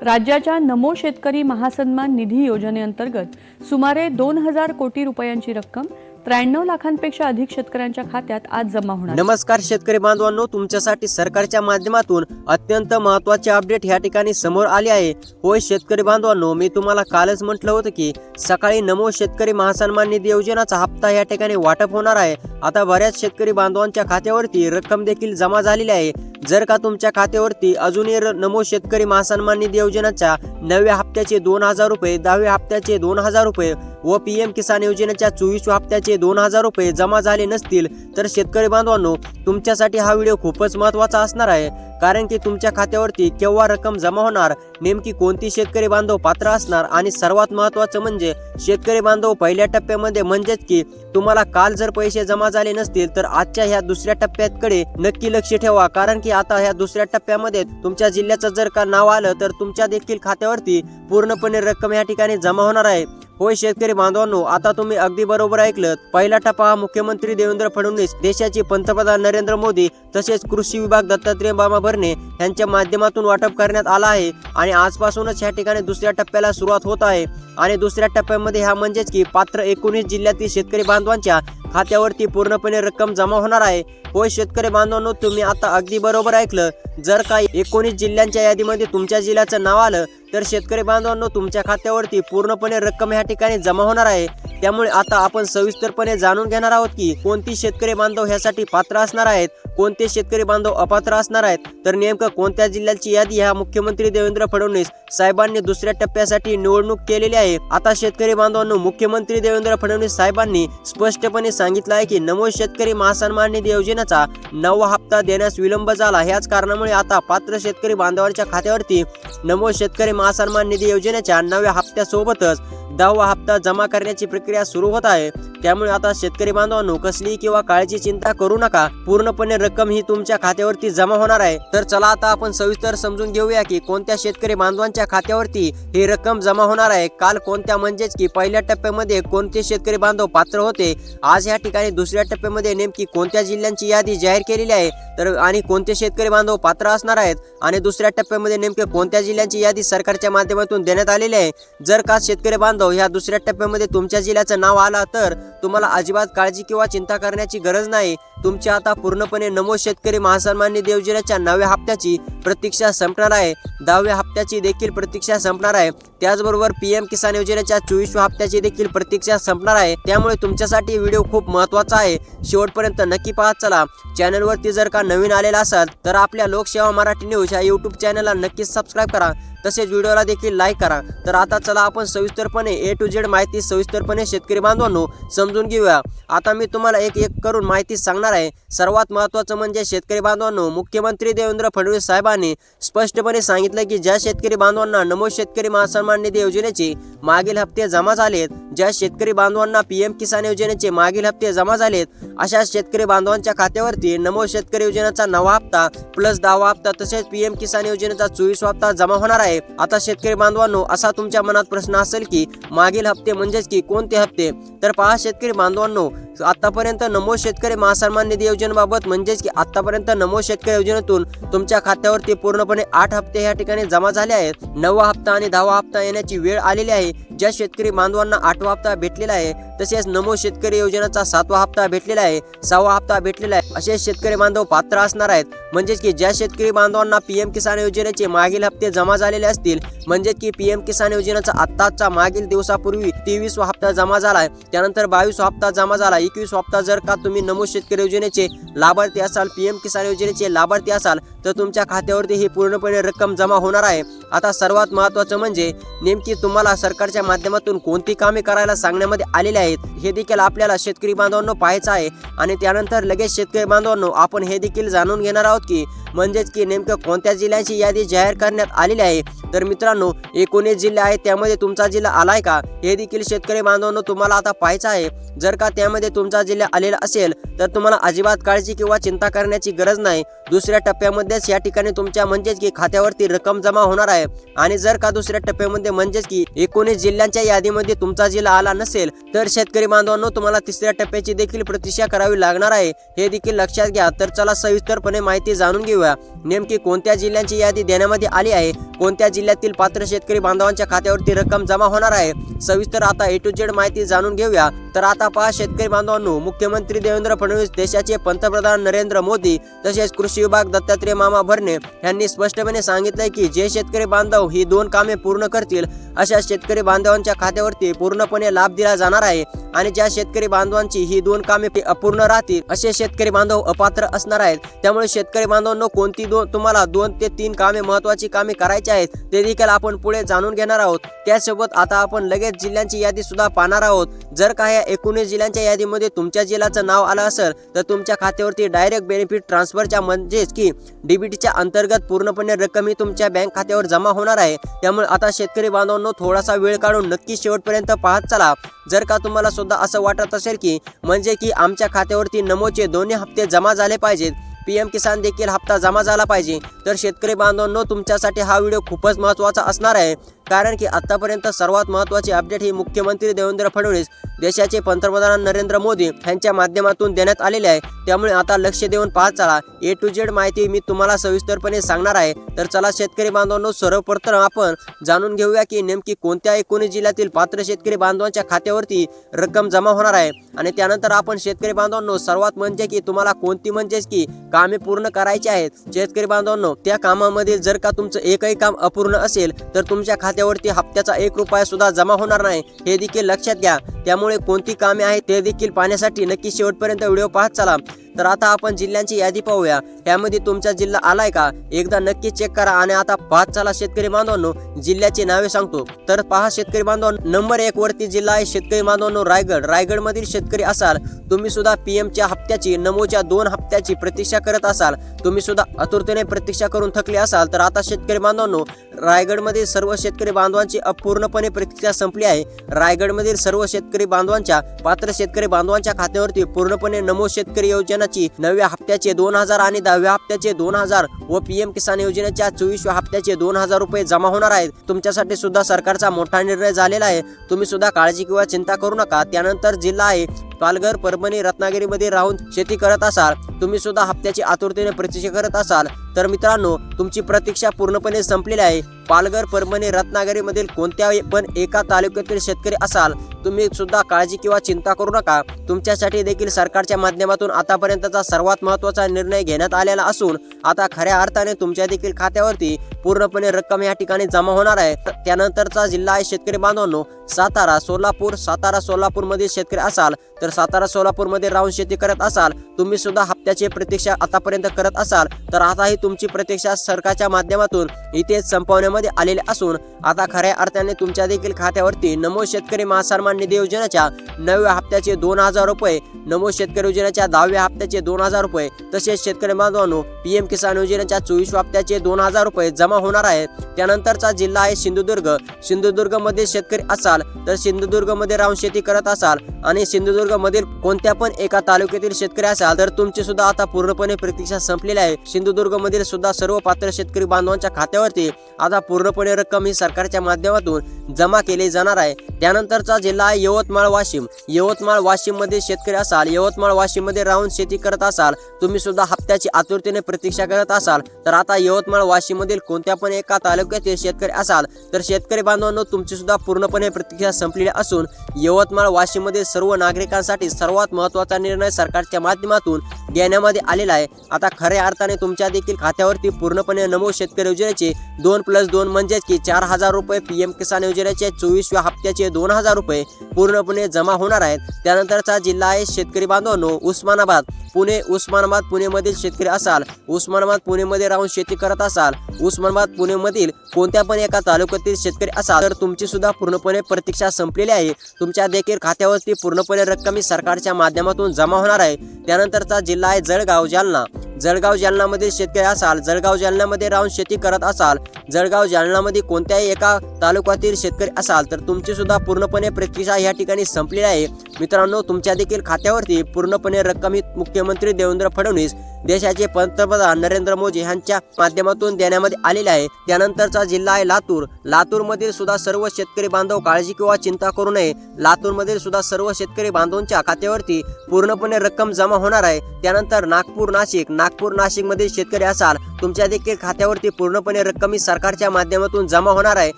राज्याच्या नमो शेतकरी महासन्मान निधी योजनेअंतर्गत सुमारे 2000 कोटी रुपयांची रक्कम 93 लाखांपेक्षा अधिक शेतकऱ्यांच्या खात्यात आज जमा होणार। नमस्कार शेतकरी बांधवांनो, तुमच्यासाठी सरकारच्या माध्यमातून अत्यंत महत्त्वाचे अपडेट या ठिकाणी समोर आले आहे। होय शेतकरी बांधवांनो, मी तुम्हाला कालच म्हटलं होतं की सकाळी नमो शेतकरी महासन्मान निधी योजनेचा हप्ता या ठिकाणी वाटप होणार आहे। आता बऱ्याच शेतकरी बांधवांच्या खात्यावरती रक्कम देखील जमा झालेली आहे। जर का तुमच्या खात्यावरती अजूनही नमो शेतकरी महासन्मान निधी योजनेच्या 9व्या हप्त्याचे 2000 रुपये, 10व्या हप्त्याचे 2000 रुपये व पीएम किसान योजनेच्या 24व्या हप्त्याचे 2000 रुपये जमा झाले नसतील तर शेतकरी बांधवांनो, तुमच्यासाठी हा व्हिडिओ खूपच महत्त्वाचा असणार आहे। कारण की तुमच्या खात्यावरती केव्हा रक्कम जमा होणार, नेमकी कोणती शेतकरी बांधव पात्र असणार आणि सर्वात महत्त्वाचं म्हणजे शेतकरी बांधव पहिल्या टप्प्यामध्ये म्हणजेच की तुम्हाला काल जर पैसे जमा झाले नसतील तर आजच्या ह्या दुसऱ्या टप्प्याकडे नक्की लक्ष ठेवा। कारण की आता ह्या दुसऱ्या टप्प्यामध्ये तुमच्या जिल्ह्याचं जर का नाव आलं तर तुमच्या देखील खात्यावरती पूर्णपणे रक्कम या ठिकाणी जमा होणार आहे। होय शेतकरी बांधवांनो, आता तुम्ही अगदी बरोबर ऐकलं। पहिला टप्पा हा मुख्यमंत्री देवेंद्र फडणवीस, देशाचे पंतप्रधान नरेंद्र मोदी तसेच कृषी विभाग दत्तात्रय मामा भरणे यांच्या माध्यमातून वाटप करण्यात आला आहे आणि आजपासूनच या ठिकाणी दुसऱ्या टप्प्याला सुरुवात होत आहे। आणि दुसऱ्या टप्प्यामध्ये हा म्हणजेच की पात्र 19 जिल्ह्यातील शेतकरी बांधवांच्या खात्यावरती पूर्णपणे रक्कम जमा होणार आहे। होय शेतकरी बांधवांनो, तुम्ही आता अगदी बरोबर ऐकलं। जर का 19 जिल्ह्यांच्या यादीमध्ये तुमच्या जिल्ह्याचं नाव आलं तर शेतकरी बांधवांनो, तुमच्या खात्यावरती पूर्णपणे रक्कम या ठिकाणी जमा होणार आहे। त्यामुळे आता आपण सविस्तरपणे जाणून घेणार आहोत की कोणती शेतकरी बांधव ह्यासाठी पात्र असणार आहेत, कोणते शेतकरी बांधव अपात्र असणार आहेत, तर नेमकं कोणत्या जिल्ह्याची यादी ह्या मुख्यमंत्री देवेंद्र फडणवीस साहेबांनी दुसऱ्या टप्प्यासाठी निवडणूक केलेली आहे। आता शेतकरी बांधवांनो, मुख्यमंत्री देवेंद्र फडणवीस साहेबांनी स्पष्टपणे सांगितलं आहे की नमो शेतकरी महासन्मान निधी योजनेचा 9वा हप्ता देण्यास विलंब झाला। ह्याच कारणामुळे आता पात्र शेतकरी बांधवांच्या खात्यावरती नमो शेतकरी महासन्मान निधी योजनेच्या 9व्या हप्त्यासोबतच 10वा हप्ता जमा करण्याची प्रक्रिया सुरू होत आहे। त्यामुळे आता शेतकरी बांधवांनो, कसली किंवा काळजी चिंता करू नका, पूर्णपणे रक्कम ही तुमच्या खात्यावरती जमा होणार आहे। तर चला आता आपण सविस्तर समजून घेऊया की कोणत्या शेतकरी बांधवांच्या खात्यावरती ही रक्कम जमा होणार आहे। काल कोणत्या म्हणजेच की पहिल्या टप्प्यामध्ये कोणते शेतकरी बांधव पात्र होते, आज या ठिकाणी दुसऱ्या टप्प्यामध्ये नेमकी कोणत्या जिल्ह्यांची यादी जाहीर केलेली आहे तर आणि कोणते शेतकरी बांधव पात्र असणार आहेत आणि दुसऱ्या टप्प्यामध्ये नेमके कोणत्या जिल्ह्यांची यादी सरकारच्या माध्यमातून देण्यात आलेली आहे। जर का शेतकरी बांधव ह्या दुसऱ्या टप्प्यामध्ये तुमच्या जिल्ह्याचं नाव आलं तर तुम्हाला अजिबात काळजी किंवा चिंता करण्याची गरज नाही। तुमची आता पूर्णपणे नमो शेतकरी महासन्मान निधी योजनेच्या 9व्या हप्त्याची प्रतीक्षा संपणार आहे, 10व्या हप्त्याची देखील प्रतीक्षा संपणार आहे, त्याचबरोबर पीएम किसान योजनेच्या 24व्या हप्त्याची देखील प्रतीक्षा संपणार आहे। त्यामुळे तुमच्यासाठी व्हिडिओ खूप महत्त्वाचा आहे, शेवटपर्यंत नक्की पाहत चला। चॅनलवरती जर का नवीन आलेला असाल तर आपल्या लोकसेवा मराठी न्यूज या यूट्यूब चॅनलला नक्कीच सबस्क्राईब करा, तसेच व्हिडिओला देखील लाईक करा। तर आता चला आपण सविस्तरपणे A to Z माहिती सविस्तरपणे शेतकरी बांधवांनो समजून घेऊया। आता मी तुम्हाला एक एक करून माहिती सांगणार आहे। सर्वात महत्त्वाचं म्हणजे शेतकरी बांधवांनो, मुख्यमंत्री देवेंद्र फडणवीस साहेबांनी स्पष्टपणे सांगितलं की ज्या शेतकरी बांधवांना नमो शेतकरी महासन्मान निधी योजनेचे मागील हप्ते जमा झालेत, ज्या शेतकरी बांधवांना पीएम किसान योजनेचे मागील हप्ते जमा झालेत, अशा शेतकरी बांधवांच्या खात्यावरती नमो शेतकरी योजनेचा 9वा हप्ता प्लस 10वा हप्ता तसेच पीएम किसान योजनेचा 24वा हप्ता जमा होणार आहे। आता शेतकरी बांधवांनो, असा तुमच्या मनात प्रश्न असेल की मागील हप्ते म्हणजेच की कोणते हप्ते, तर पहा शेतकरी बांधवांनो, आतापर्यंत नमो शेतकरी महासन्मान निधी योजनेबाबत म्हणजेच की आतापर्यंत नमो शेतकरी योजनेतून तुमच्या खात्यावरती पूर्णपणे 8 हप्ते या ठिकाणी जमा झाले आहेत। 9वा हप्ता आणि 10वा हप्ता येण्याची वेळ आलेली आहे। ज्या शेतकरी बांधवांना 8वा हप्ता भेटलेला आहे तसेच नमो शेतकरी योजनेचा 7वा हप्ता भेटलेला आहे, 6वा हप्ता भेटलेला आहे, असे शेतकरी बांधव पात्र असणार आहेत। म्हणजेच की ज्या शेतकरी बांधवांना पीएम किसान योजनेचे मागील हप्ते जमा झालेले असतील, म्हणजेच की पीएम किसान योजनेचा आत्ताचा मागील दिवसापूर्वी 23वा हप्ता जमा झालाय, त्यानंतर 22वा हप्ता जमा झाला, 21वा हप्ता जर का तुम्ही नमो शेतकरी योजनेचे लाभार्थी असाल, पीएम किसान योजनेचे लाभार्थी असाल तर तुमच्या खात्यावरती ही पूर्णपणे रक्कम जमा होणार आहे। आता सर्वात महत्त्वाचं म्हणजे नेमकी तुम्हाला सरकारच्या माध्यमातून कोणती कामे करायला सांगण्यामध्ये आलेले आहेत हे देखील आपल्याला शेतकरी बांधवांनो पाहायचं आहे। आणि त्यानंतर लगेच शेतकरी बांधवांनो आपण हे देखील जाणून घेणार आहोत की म्हणजेच की नेमकं कोणत्या जिल्ह्याची यादी जाहीर करण्यात आलेली आहे। तर मित्रांनो, 19 जिल्हे आहेत, त्यामध्ये तुमचा जिल्हा आलाय का हे देखील शेतकरी बांधवांनो तुम्हाला आता पाहायचं आहे। जर का त्यामध्ये तुमचा जिल्हा आलेला असेल तर तुम्हाला अजिबात काळजी किंवा चिंता करण्याची गरज नाही। दुसऱ्या टप्प्यामध्येच या ठिकाणी तुमच्या म्हणजेच की खात्यावरती रक्कम जमा होणार आहे। आणि जर का दुसऱ्या टप्प्यामध्ये म्हणजेच की 19 जिल्ह्यांच्या यादीमध्ये तुमचा जिल्हा आला नसेल तर शेतकरी बांधवांनो तुम्हाला तिसऱ्या टप्प्याची देखील प्रतीक्षा करावी लागणार आहे, हे देखील लक्षात घ्या। तर चला सविस्तरपणे माहिती जाणून घेऊया नेमकी कोणत्या जिल्ह्यांची यादी देण्यामध्ये आली आहे, कोणत्या जिल्ह्यातील पात्र शेतकरी बांधवांच्या खात्यावरती रक्कम जमा होणार आहे। सविस्तर आता A to Z माहिती जाणून घेऊया। तर आता पहा शेतकरी बांधवांनो, मुख्यमंत्री देवेंद्र फडणवीस, देशाचे पंतप्रधान नरेंद्र मोदी तसेच कृषी विभाग दत्तात्रय मामा भरणे यांनी स्पष्टपणे सांगितलंय की जे शेतकरी बांधव ही 2 कामे पूर्ण करतील अशा शेतकरी बांधवांच्या खात्यावरती पूर्णपणे लाभ दिला जाणार आहे आणि ज्या शेतकरी बांधवांची ही 2 कामे अपूर्ण राहतील असे शेतकरी बांधव अपात्र असणार आहेत। त्यामुळे शेतकरी बांधवांनो, कोणती तुम्हाला 2 ते 3 कामे महत्त्वाची कामे करायची आहेत ते देखील आपण पुढे जाणून घेणार आहोत। त्यासोबत आता आपण लगेच जिल्ह्यांची यादी सुद्धा पाहणार आहोत। जर का या 19 जिल्ह्यांच्या यादीमध्ये तुमच्या जिल्ह्याचं नाव आलं असेल तर तुमच्या खात्यावरती डायरेक्ट बेनिफिट ट्रान्सफरच्या म्हणजेच की डीबीटीच्या अंतर्गत पूर्णपणे रक्कम ही तुमच्या बँक खात्यावर जमा होणार आहे। त्यामुळे आता शेतकरी बांधवांनो, थोडासा वेळ काढून नक्की शेवटपर्यंत पाहत चला। जर का तुम्हाला सुद्धा असं वाटत असेल की म्हणजे की आमच्या खात्यावरती नमोचे दोन्ही हप्ते जमा झाले पाहिजेत, PM किसान देखील हप्ता जमा झाला पाहिजे, तर शेतकरी बांधवांनो तुमच्यासाठी हा व्हिडिओ खूपच महत्त्वाचा असणार आहे। कारण की आतापर्यंत सर्वात महत्त्वाची अपडेट ही मुख्यमंत्री देवेंद्र फडणवीस, देशाचे पंतप्रधान नरेंद्र मोदी यांच्या माध्यमातून देण्यात आलेली आहे। त्यामुळे आता लक्ष देऊन पाहत चला। A to Z माहिती मी तुम्हाला सविस्तरपणे सांगणार आहे। तर चला शेतकरी बांधवांनो, सर्वप्रथम आपण जाणून घेऊया की नेमकी कोणत्या 19 जिल्ह्यातील पात्र शेतकरी बांधवांच्या खात्यावरती रक्कम जमा होणार आहे आणि त्यानंतर आपण शेतकरी बांधवांनो सर्वात म्हणजे की तुम्हाला कोणती म्हणजेच की कामे पूर्ण करायची आहेत। शेतकरी बांधवांनो, त्या कामामध्ये जर का तुमचं एकही काम अपूर्ण असेल तर तुमच्या खात्यावरती हप्त्याचा 1 रुपया सुद्धा जमा होणार नाही, हे देखील लक्षात घ्या। त्यामुळे कोणती कामे आहेत ते देखील पाहण्यासाठी नक्की शेवटपर्यंत व्हिडिओ पाहत चला। तर आता आपण जिल्ह्यांची यादी पाहूया। यामध्ये तुमचा जिल्हा आलाय का एकदा नक्की चेक करा आणि आता पाहत चला शेतकरी बांधवांनो, जिल्ह्याची नावे सांगतो। तर पहा शेतकरी बांधवांनो, नंबर 1 वरती जिल्हा आहे शेतकरी बांधवांनो रायगड। रायगड मधील शेतकरी असाल तुम्ही सुद्धा PM च्या हप्त्याची नमोच्या 2 हप्त्याची प्रतीक्षा करत असाल, तुम्ही सुद्धा आतुरतेने प्रतीक्षा करून थकले असाल तर आता शेतकरी बांधवांनो, रायगड मधील सर्व शेतकरी बांधवांची अपूर्णपणे प्रतीक्षा संपली आहे। रायगड मधील सर्व शेतकरी बांधवांच्या पात्र शेतकरी बांधवांच्या खात्यावरती पूर्णपणे नमो शेतकरी योजना 9व्या हप्त्याचे 2000 आणि 10व्या हप्त्याचे 2000 व PM किसान योजनेच्या 24व्या हप्त्याचे 2000 रुपये जमा होणार आहेत। तुमच्यासाठी सुद्धा सरकारचा मोठा निर्णय झालेला आहे, तुम्ही सुद्धा काळजी किंवा चिंता करू नका। त्यानंतर जिल्हा आहे पालघर, परभणी, रत्नागिरी मध्ये राहून शेती करत असाल, तुम्ही सुद्धा हप्त्याची आतुरतेने प्रतीक्षा करत असाल तर मित्रांनो तुमची प्रतीक्षा पूर्णपणे संपलेली आहे। पालघर, परभणी, रत्नागिरी मधील कोणत्याही पण एका तालुक्यातील शेतकरी असाल तुम्ही सुद्धा काळजी किंवा चिंता करू नका। तुमच्यासाठी देखील सरकारच्या माध्यमातून आतापर्यंतचा सर्वात महत्त्वाचा निर्णय घेण्यात आलेला असून आता खऱ्या अर्थाने तुमच्या देखील खात्यावरती पूर्णपणे रक्कम या ठिकाणी जमा होणार आहे। त्यानंतरचा जिल्हा आहे शेतकरी बांधवांनो सातारा, सोलापूर। सातारा, सोलापूर मधील शेतकरी असाल तर सातारा, सोलापूर मध्ये राहून शेती करत असाल, तुम्ही सुद्धा हप्त्याची प्रतीक्षा आतापर्यंत करत असाल तर आता ही तुमची प्रतीक्षा सरकारच्या माध्यमातून इथे संपवण्यामध्ये आलेले असून आता खऱ्या अर्थाने तुमच्या देखील खात्यावरती नमो शेतकरी महासन्मान निधी योजनेच्या 9व्या हप्त्याचे 2000 रुपये, नमो शेतकरी योजनेच्या 10व्या हप्त्याचे 2000 रुपये तसेच शेतकरी बांधवांनो PM किसान योजनेच्या 24व्या हप्त्याचे 2000 रुपये जमा होणार आहेत। त्यानंतरचा जिल्हा आहे सिंधुदुर्ग। सिंधुदुर्ग मध्ये शेतकरी असाल तर सिंधुदुर्ग मध्ये राहून शेती करत असाल आणि सिंधुदुर्ग मधील कोणत्या पण एका तालुक्यातील शेतकरी असाल तर तुमची सुद्धा आता पूर्णपणे प्रतीक्षा संपलेली आहे। सिंधुदुर्ग मधील सुद्धा सर्व पात्र शेतकरी बांधवांच्या खात्यावरती आता पूर्णपणे रक्कम ही सरकारच्या माध्यमातून जमा केली जाणार आहे। त्यानंतरचा जिल्हा आहे यवतमाळ, वाशिम। यवतमाळ, वाशिम मध्ये शेतकरी असाल, यवतमाळ, वाशिम मध्ये राहून शेती करत असाल, तुम्ही सुद्धा हप्त्याची आतुरतेने प्रतीक्षा करत असाल तर आता यवतमाळ, वाशिम मधील कोणत्या पण एका तालुक्यातील शेतकरी असाल तर शेतकरी बांधवांनो तुमची सुद्धा पूर्णपणे प्रतीक्षा संपलेली असून यवतमाळ, वाशिम मध्ये सर्व नागरिकांसाठी सर्वात महत्त्वाचा निर्णय सरकारच्या माध्यमातून देण्यामध्ये आलेला आहे। आता खऱ्या अर्थाने तुमच्या देखील खात्यावरती पूर्णपणे नमो शेतकरी योजनेचे 2+2 म्हणजेच की 4000 रुपये, PM किसान योजनेचे 24व्या हप्त्याचे 2000 रुपये पूर्णपणे जमा होणार आहेत। त्यानंतरचा जिल्हा आहे शेतकरी बांधवांनो उस्मानाबाद, पुणे। उस्मानाबाद, पुणे मधील शेतकरी असाल, उस्मानाबाद, पुणे मध्ये राहून शेती करत असाल, उस्मानाबाद, पुणे मधील कोणत्या पण एका तालुक्यातील शेतकरी असाल तर तुमची सुद्धा पूर्णपणे प्रतीक्षा संपलेली आहे। तुमच्या देखील खात्यावरती पूर्णपणे रक्कम सरकारच्या माध्यमातून जमा होणार आहे। त्यानंतरचा जिल्हा आहे जळगाव, जालना। जळगाव, जालनामधील शेतकरी असाल, जळगाव, जालनामध्ये राहून शेती करत असाल, जळगाव, जालनामध्ये कोणत्याही एका तालुक्यातील शेतकरी असाल तर तुमची सुद्धा पूर्णपणे प्रतीक्षा या ठिकाणी संपलेली आहे। मित्रांनो तुमच्या देखील खात्यावरती पूर्णपणे रक्कम ही मुख्यमंत्री देवेंद्र फडणवीस, देशाचे पंतप्रधान नरेंद्र मोदी यांच्या माध्यमातून देण्यामध्ये आलेले आहे। त्यानंतरचा जिल्हा आहे लातूर। लातूर मधील सुद्धा सर्व शेतकरी बांधव काळजी किंवा चिंता करू नये। लातूर मधील सुद्धा सर्व शेतकरी बांधवांच्या खात्यावरती पूर्णपणे रक्कम जमा होणार आहे। त्यानंतर नागपूर, नाशिक। नागपूर नाशिक मधील शेतकरी असाल तुमच्या देखील खात्यावरती पूर्णपणे रक्कम ही सरकारच्या माध्यमातून जमा होणार आहे।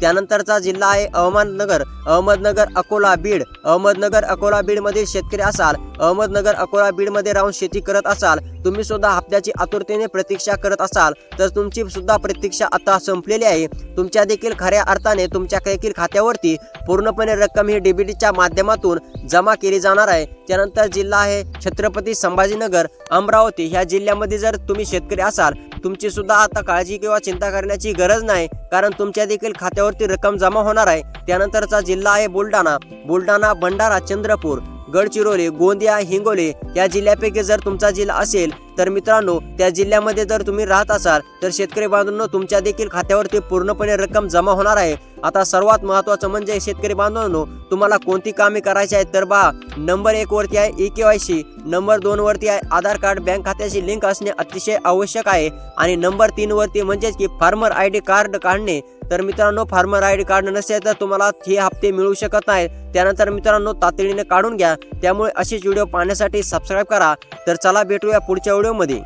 त्यानंतरचा जिल्हा आहे अहमदनगर अकोला बीड। अहमदनगर अकोला बीड मधील शेतकरी असाल, अहमदनगर अकोला बीड मध्ये राहून शेती करत असाल, तुम्ही सुद्धा हप्त्याची आतुरतेने प्रतीक्षा करत असाल तर तुमची सुद्धा प्रतीक्षा आता संपलेली आहे। तुमच्या देखील खऱ्या अर्थाने तुमच्या देखील खात्यावरती पूर्णपणे रक्कम ही डीबीटीच्या माध्यमातून जमा केली जाणार आहे। त्यानंतर जिल्हा आहे छत्रपती संभाजीनगर अमरावती। ह्या जिल्ह्यामध्ये जर तुम्ही शेतकरी असाल तुमची सुद्धा आता काळजी किंवा चिंता करण्याची गरज नाही, कारण तुमच्या देखील खात्यावरती रक्कम जमा होणार आहे। त्यानंतरचा जिल्हा आहे बुलढाणा भंडारा चंद्रपूर गडचिरोली गोंदिया हिंगोली या जिल्ह्यापैकी जर तुमचा जिल्हा असेल तर मित्रांनो त्या जिल्ह्यामध्ये जर तुम्ही राहत असाल तर शेतकरी बांधवांनो तुमच्या देखील खात्यावरती पूर्णपणे रक्कम जमा होणार आहे। आता सर्वात महत्त्वाचं म्हणजे शेतकरी बांधवांनो तुम्हाला कोणती कामे करायची आहेत तर नंबर 1 वरती आहे EKYC, नंबर 2 वरती आहे आधार कार्ड बँक खात्याशी लिंक असणे अतिशय आवश्यक आहे आणि नंबर 3 वरती म्हणजेच की फार्मर ID कार्ड काढणे। तर मित्रांनो फार्मर ID कार्ड नसेल तर तुम्हाला हे हप्ते मिळू शकत नाही। त्यानंतर मित्रांनो तातडीने काढून घ्या। त्यामुळे असेच व्हिडिओ पाहण्यासाठी सबस्क्राईब करा। तर चला भेटूया पुढच्या व्हिडिओमध्ये।